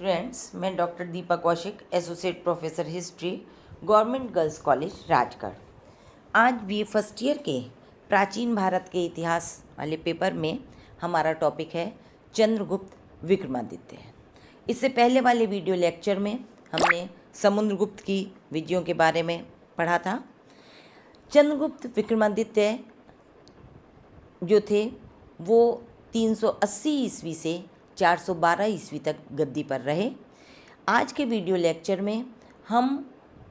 Students, मैं doctor Deepa Kaushik, associate professor history, government girls college Rajgarh. आज BA first year के प्राचीन भारत के इतिहास वाले पेपर में हमारा टॉपिक है चंद्रगुप्त विक्रमादित्य। इससे पहले वाले वीडियो लेक्चर में हमने समुद्रगुप्त की विजयों के बारे में पढ़ा था। चंद्रगुप्त विक्रमादित्य जो थे वो 380 ईस्वी से 412 ईस्वी तक गद्दी पर रहे। आज के वीडियो लेक्चर में हम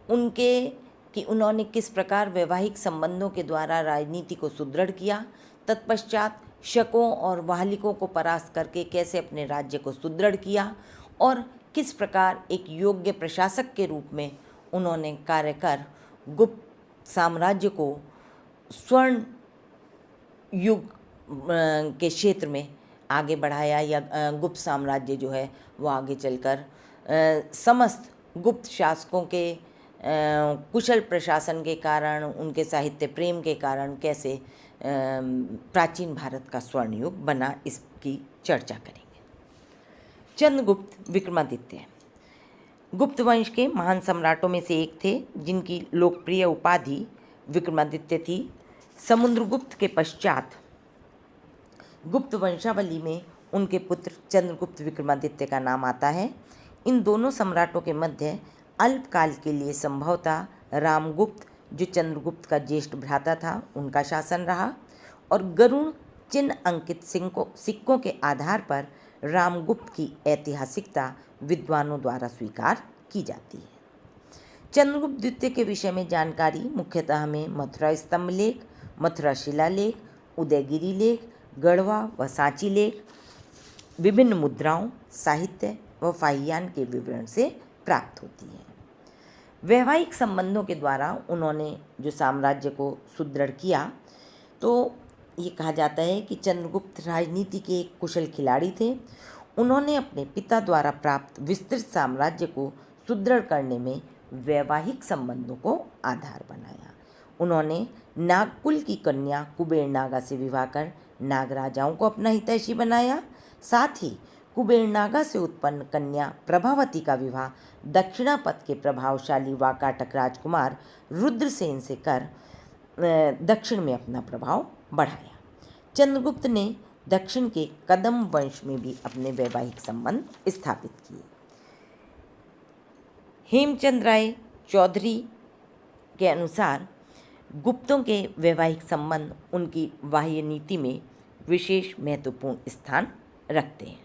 उन्होंने किस प्रकार वैवाहिक संबंधों के द्वारा राजनीति को सुदृढ़ किया, तत्पश्चात शकों और वाहलिकों को परास्त करके कैसे अपने राज्य को सुदृढ़ किया और किस प्रकार एक योग्य प्रशासक के रूप में उन्होंने कार्य कर गुप्त साम्राज्य को स्वर्ण युग के क्षेत्र में आगे बढ़ाया, या गुप्त साम्राज्य जो है वो आगे चलकर समस्त गुप्त शासकों के कुशल प्रशासन के कारण, उनके साहित्य प्रेम के कारण कैसे प्राचीन भारत का स्वर्ण युग बना, इसकी चर्चा करेंगे। चंद्रगुप्त विक्रमादित्य गुप्त वंश के महान सम्राटों में से एक थे, जिनकी लोकप्रिय उपाधि विक्रमादित्य थी। समुद्रगुप्त के पश्चात गुप्त वंशावली में उनके पुत्र चंद्रगुप्त विक्रमादित्य का नाम आता है। इन दोनों सम्राटों के मध्य अल्पकाल के लिए संभवतः रामगुप्त, जो चंद्रगुप्त का ज्येष्ठ भ्राता था, उनका शासन रहा और गरुड़ चिन्ह अंकित सिक्कों के आधार पर रामगुप्त की ऐतिहासिकता विद्वानों द्वारा स्वीकार की जाती है। चंद्रगुप्त द्वितीय के विषय में जानकारी मुख्यतः हमें मथुरा स्तंभ लेख, मथुरा शिलालेख, उदयगिरी लेख, गढ़वा व सांची लेख, विभिन्न मुद्राओं, साहित्य व फाहियान के विवरण से प्राप्त होती है। वैवाहिक संबंधों के द्वारा उन्होंने जो साम्राज्य को सुदृढ़ किया, तो ये कहा जाता है कि चंद्रगुप्त राजनीति के एक कुशल खिलाड़ी थे। उन्होंने अपने पिता द्वारा प्राप्त विस्तृत साम्राज्य को सुदृढ़ करने में वैवाहिक संबंधों को आधार बनाया। उन्होंने नागकुल की कन्या कुबेर नागा से विवाह कर नागराजाओं को अपना हितैषी बनाया। साथ ही कुबेर नागा से उत्पन्न कन्या प्रभावती का विवाह दक्षिणापथ के प्रभावशाली वाकाटक राजकुमार रुद्रसेन से कर दक्षिण में अपना प्रभाव बढ़ाया। चंद्रगुप्त ने दक्षिण के कदम वंश में भी अपने वैवाहिक संबंध स्थापित किए। हेमचंद राय चौधरी के अनुसार गुप्तों के वैवाहिक संबंध उनकी बाह्य नीति में विशेष महत्वपूर्ण स्थान रखते हैं।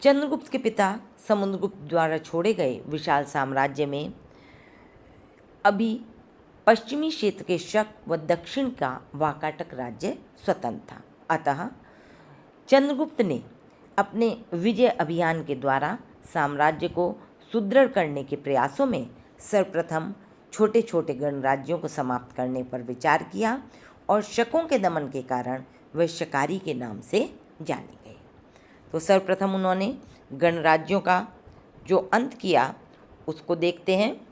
चंद्रगुप्त के पिता समुद्रगुप्त द्वारा छोड़े गए विशाल साम्राज्य में अभी पश्चिमी क्षेत्र के शक व दक्षिण का वाकाटक राज्य स्वतंत्र था। अतः चंद्रगुप्त ने अपने विजय अभियान के द्वारा साम्राज्य को सुदृढ़ करने के प्रयासों में सर्वप्रथम छोटे छोटे गणराज्यों को समाप्त करने पर विचार किया और शकों के दमन के कारण वे शकारी के नाम से जाने गए। तो सर्वप्रथम उन्होंने गणराज्यों का जो अंत किया उसको देखते हैं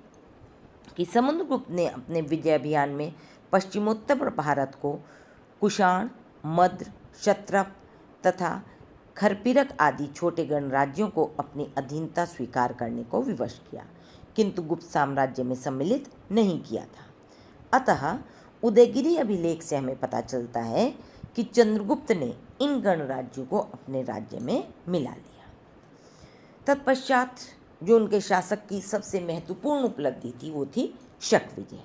कि समुद्रगुप्त ने अपने विजय अभियान में पश्चिमोत्तर भारत को कुषाण, मद्र, क्षत्रप तथा खरपिरक आदि छोटे गणराज्यों को अपनी अधीनता स्वीकार करने को विवश किया, किंतु गुप्त साम्राज्य में सम्मिलित नहीं किया था। अतः उदयगिरी अभिलेख से हमें पता चलता है कि चंद्रगुप्त ने इन गणराज्यों को अपने राज्य में मिला लिया। तत्पश्चात जो उनके शासक की सबसे महत्वपूर्ण उपलब्धि थी वो थी शक विजय।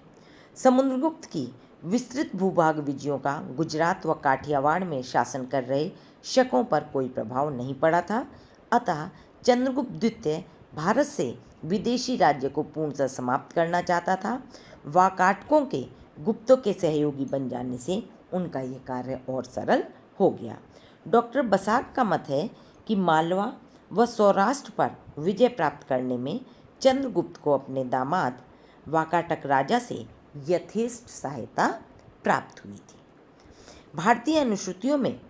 समुद्रगुप्त की विस्तृत भूभाग विजयों का गुजरात व काठियावाड़ में शासन कर रहे शकों पर कोई प्रभाव नहीं पड़ा था। अतः चंद्रगुप्त द्वितीय भारत से विदेशी राज्य को पूर्णतः समाप्त करना चाहता था। वाकाटकों के गुप्तों के सहयोगी बन जाने से उनका यह कार्य और सरल हो गया। डॉक्टर बसाक का मत है कि मालवा व सौराष्ट्र पर विजय प्राप्त करने में चंद्रगुप्त को अपने दामाद वाकाटक राजा से यथेष्ट सहायता प्राप्त हुई थी। भारतीय अनुश्रुतियों में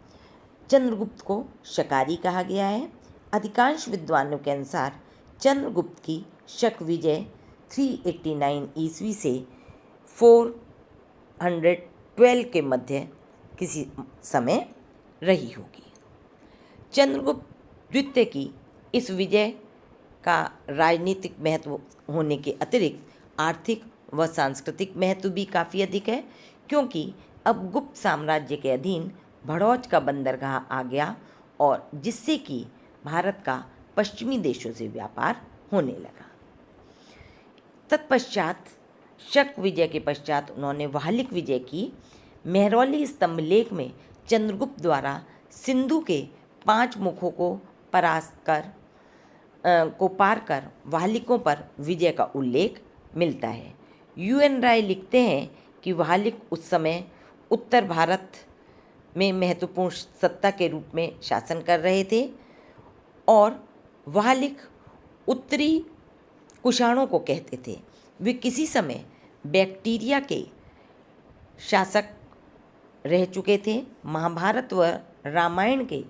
चंद्रगुप्त को शकारी कहा गया है। अधिकांश विद्वानों के अनुसार चंद्रगुप्त की शक विजय 389 ईस्वी से 412 के मध्य किसी समय रही होगी। चंद्रगुप्त द्वितीय की इस विजय का राजनीतिक महत्व होने के अतिरिक्त आर्थिक व सांस्कृतिक महत्व भी काफ़ी अधिक है, क्योंकि अब गुप्त साम्राज्य के अधीन भड़ौच का बंदरगाह आ गया और जिससे कि भारत का पश्चिमी देशों से व्यापार होने लगा। तत्पश्चात शक विजय के पश्चात उन्होंने वाहलिक विजय की। मेहरौली स्तंभ लेख में चंद्रगुप्त द्वारा सिंधु के 5 मुखों को पार कर वाहलिकों पर विजय का उल्लेख मिलता है। UN राय लिखते हैं कि वाहलिक उस समय उत्तर भारत में महत्वपूर्ण सत्ता के रूप में शासन कर रहे थे और वाहलिक उत्तरी कुषाणों को कहते थे। वे किसी समय बैक्टीरिया के शासक रह चुके थे। महाभारत व रामायण के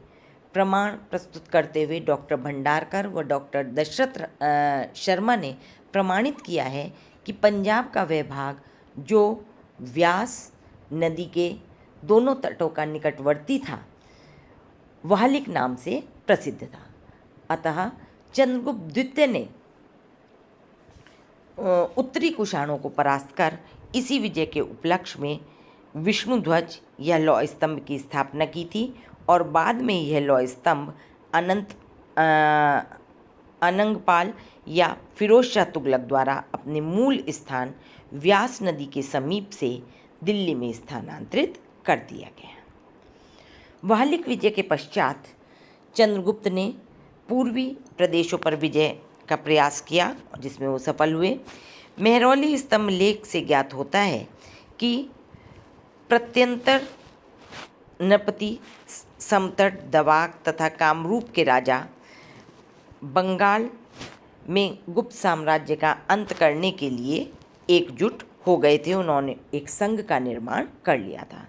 प्रमाण प्रस्तुत करते हुए डॉक्टर भंडारकर व डॉक्टर दशरथ शर्मा ने प्रमाणित किया है कि पंजाब का वह भाग जो व्यास नदी के दोनों तटों का निकटवर्ती था, वाहलिक नाम से प्रसिद्ध था। अतः चंद्रगुप्त द्वितीय ने उत्तरी कुषाणों को परास्त कर इसी विजय के उपलक्ष्य में विष्णु ध्वज या लौह स्तंभ की स्थापना की थी और बाद में यह लौह स्तंभ अनंगपाल या फिरोज शाह तुगलक द्वारा अपने मूल स्थान व्यास नदी के समीप से दिल्ली में स्थानांतरित कर दिया गया। वाहलिक विजय के पश्चात चंद्रगुप्त ने पूर्वी प्रदेशों पर विजय का प्रयास किया जिसमें वो सफल हुए। मेहरौली स्तंभ लेख से ज्ञात होता है कि प्रत्यंतर नरपति, समतट, दवाक तथा कामरूप के राजा बंगाल में गुप्त साम्राज्य का अंत करने के लिए एकजुट हो गए थे। उन्होंने एक संघ का निर्माण कर लिया था।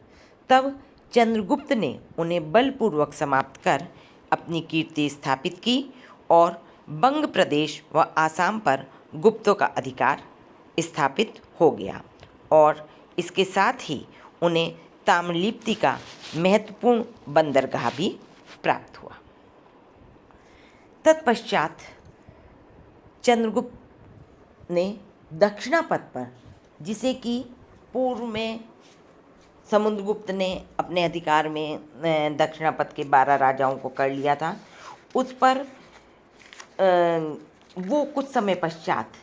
तब चंद्रगुप्त ने उन्हें बलपूर्वक समाप्त कर अपनी कीर्ति स्थापित की और बंग प्रदेश व आसाम पर गुप्तों का अधिकार स्थापित हो गया और इसके साथ ही उन्हें ताम्रलिप्ति का महत्वपूर्ण बंदरगाह भी प्राप्त हुआ। तत्पश्चात चंद्रगुप्त ने दक्षिणापथ पर, जिसे कि पूर्व में समुद्रगुप्त ने अपने अधिकार में दक्षिणापथ के 12 राजाओं को कर लिया था, उस पर वो कुछ समय पश्चात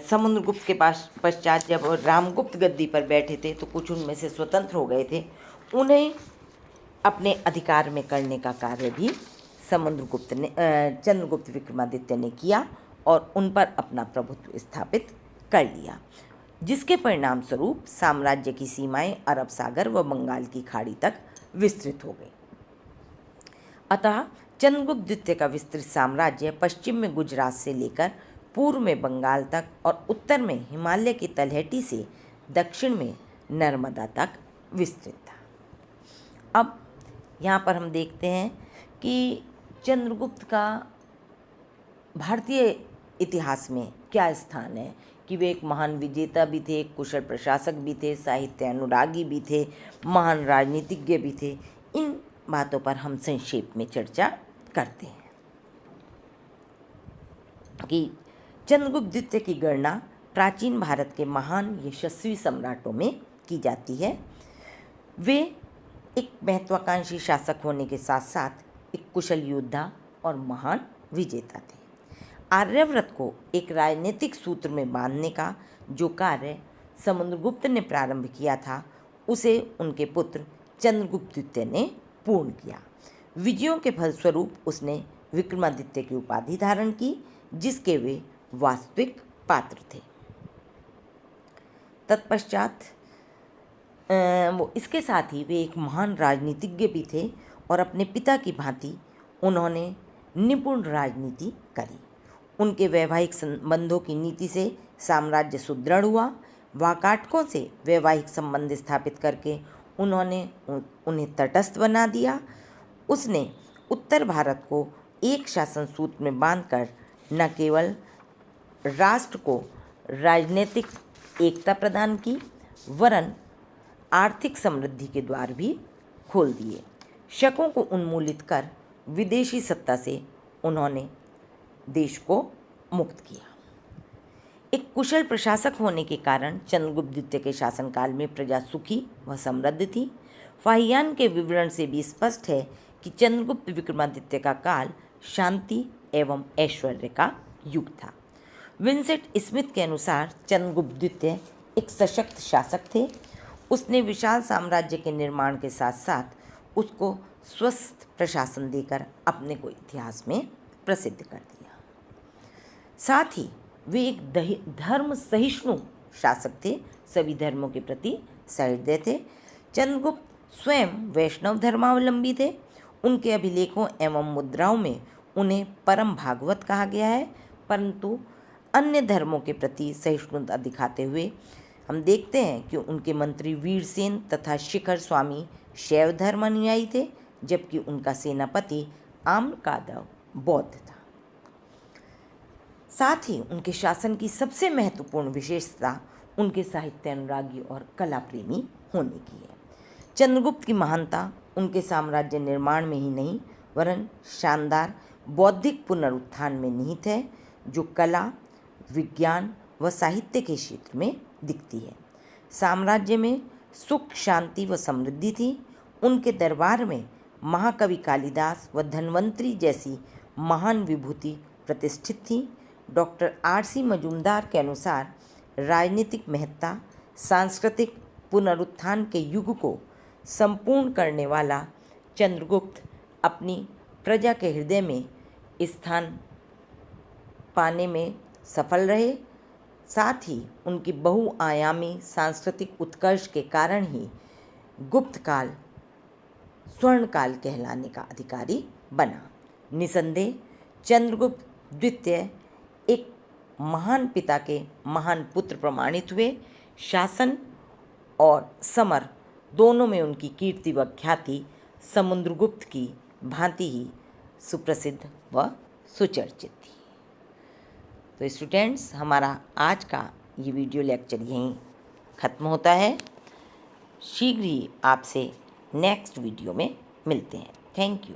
समुद्रगुप्त के पश्चात जब रामगुप्त गद्दी पर बैठे थे तो कुछ उनमें से स्वतंत्र हो गए थे। उन्हें अपने अधिकार में करने का कार्य भी चंद्रगुप्त विक्रमादित्य ने किया और उन पर अपना प्रभुत्व स्थापित कर लिया, जिसके परिणाम स्वरूप साम्राज्य की सीमाएं अरब सागर व बंगाल की खाड़ी तक विस्तृत हो गई। अतः चंद्रगुप्त द्वितीय का विस्तृत साम्राज्य पश्चिम में गुजरात से लेकर पूर्व में बंगाल तक और उत्तर में हिमालय की तलहटी से दक्षिण में नर्मदा तक विस्तृत था। अब यहाँ पर हम देखते हैं कि चंद्रगुप्त का भारतीय इतिहास में क्या स्थान है कि वे एक महान विजेता भी थे, कुशल प्रशासक भी थे, साहित्य अनुरागी भी थे, महान राजनीतिज्ञ भी थे। इन बातों पर हम संक्षेप में चर्चा करते हैं कि चंद्रगुप्त द्वितीय की गणना प्राचीन भारत के महान यशस्वी सम्राटों में की जाती है। वे एक महत्वाकांक्षी शासक होने के साथ साथ एक कुशल योद्धा और महान विजेता थे। आर्यव्रत को एक राजनीतिक सूत्र में बांधने का जो कार्य समुद्रगुप्त ने प्रारंभ किया था, उसे उनके पुत्र चंद्रगुप्त द्वितीय ने पूर्ण किया। विजयों के फलस्वरूप उसने विक्रमादित्य की उपाधि धारण की, जिसके वे वास्तविक पात्र थे। तत्पश्चात वो इसके साथ ही वे एक महान राजनीतिज्ञ भी थे और अपने पिता की भांति उन्होंने निपुण राजनीति करी। उनके वैवाहिक संबंधों की नीति से साम्राज्य सुदृढ़ हुआ। वाकाटकों से वैवाहिक संबंध स्थापित करके उन्होंने उन्हें तटस्थ बना दिया। उसने उत्तर भारत को एक शासन सूत्र में बांधकर न केवल राष्ट्र को राजनीतिक एकता प्रदान की, वरन आर्थिक समृद्धि के द्वार भी खोल दिए। शकों को उन्मूलित कर विदेशी सत्ता से उन्होंने देश को मुक्त किया। एक कुशल प्रशासक होने के कारण चंद्रगुप्त द्वितीय के शासनकाल में प्रजा सुखी व समृद्ध थी। फाहियान के विवरण से भी स्पष्ट है कि चंद्रगुप्त विक्रमादित्य का काल शांति एवं ऐश्वर्य का युग था। विंसेंट स्मिथ के अनुसार चंद्रगुप्त द्वितीय एक सशक्त शासक थे। उसने विशाल साम्राज्य के निर्माण के साथ साथ उसको स्वस्थ प्रशासन देकर अपने को इतिहास में प्रसिद्ध कर दिया। साथ ही वे एक धर्म सहिष्णु शासक थे, सभी धर्मों के प्रति सहृदय थे। चंद्रगुप्त स्वयं वैष्णव धर्मावलंबी थे। उनके अभिलेखों एवं मुद्राओं में उन्हें परम भागवत कहा गया है, परंतु अन्य धर्मों के प्रति सहिष्णुता दिखाते हुए हम देखते हैं कि उनके मंत्री वीरसेन तथा शिखर स्वामी शैव धर्म अनुयायी थे, जबकि उनका सेनापति आम्रकादव बौद्ध था। साथ ही उनके शासन की सबसे महत्वपूर्ण विशेषता उनके साहित्य अनुरागी और कला प्रेमी होने की है। चंद्रगुप्त की महानता उनके साम्राज्य निर्माण में ही नहीं वरन शानदार बौद्धिक पुनरुत्थान में निहित है, जो कला, विज्ञान व साहित्य के क्षेत्र में दिखती है। साम्राज्य में सुख, शांति व समृद्धि थी। उनके दरबार में महाकवि कालिदास व धन्वंतरी जैसी महान विभूति प्रतिष्ठित थी। Doctor R.C. मजूमदार के अनुसार राजनीतिक महत्ता, सांस्कृतिक पुनरुत्थान के युग को संपूर्ण करने वाला चंद्रगुप्त अपनी प्रजा के हृदय में स्थान पाने में सफल रहे। साथ ही उनकी बहुआयामी सांस्कृतिक उत्कर्ष के कारण ही गुप्त काल स्वर्ण काल कहलाने का अधिकारी बना। निसंदेह चंद्रगुप्त द्वितीय एक महान पिता के महान पुत्र प्रमाणित हुए। शासन और समर दोनों में उनकी कीर्ति व ख्याति समुद्रगुप्त की भांति ही सुप्रसिद्ध व सुचर्चित थी। तो स्टूडेंट्स, हमारा आज का ये वीडियो लेक्चर यहीं ख़त्म होता है। शीघ्र ही आपसे नेक्स्ट वीडियो में मिलते हैं। Thank you.